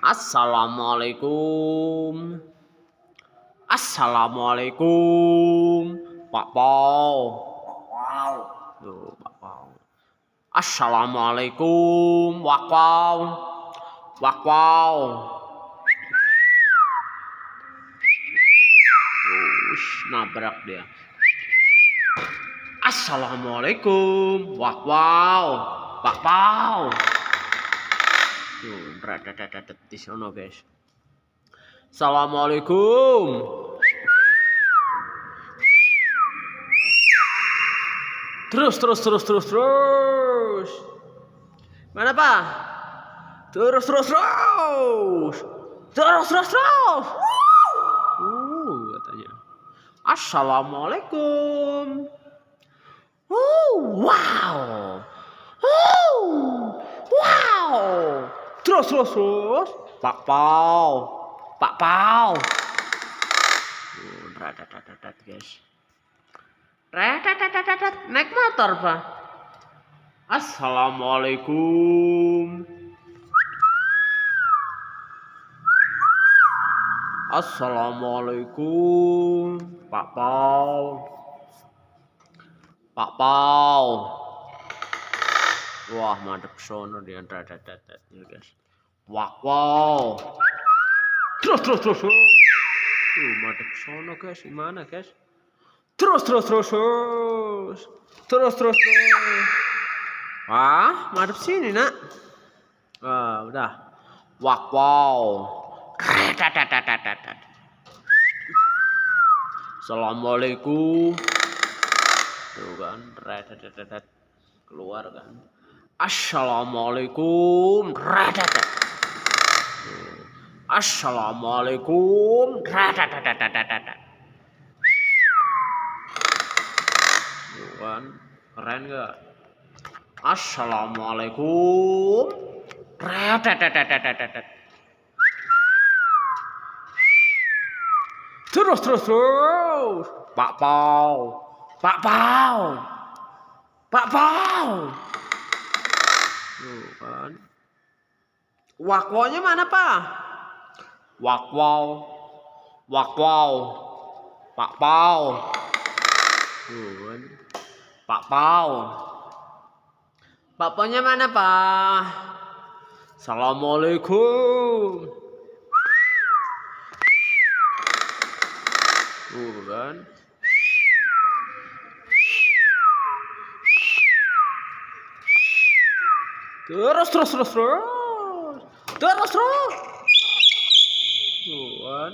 Assalamualaikum. Assalamualaikum. Pak Pau. Wow. Tuh, Pak Pau. Assalamualaikum. Wak Pau. Wak Pau. Terus nabrak dia. Assalamualaikum. Wak Pau. Pak Pau. Tuh, di sono guys. Assalamualaikum. Terus. Mana Pak? Terus. Katanya. Assalamualaikum. Wow. Wow. Terus. Pak Pau. Guys. Naik motor, Pak. Assalamualaikum. Assalamualaikum. Pak Pau. Wah, madep sono dia guys. Wow. Terus. Madep sono guys, gimana guys? Terus. Wah, madep sini nak. Udah. Wow. Assalamualaikum. Tuh kan, keluar kan. Assalamualaikum. Assalamualaikum. Tuh kan, keren gak? Assalamualaikum. Terus. Pak Pau. Tuh kan. Wakwonya mana Pak? Wakwow. Pak Pau. Tuh kan. Pak Pau. Pak Paunya mana Pak? Assalamualaikum. Tuh kan. Terus. Tuh kan.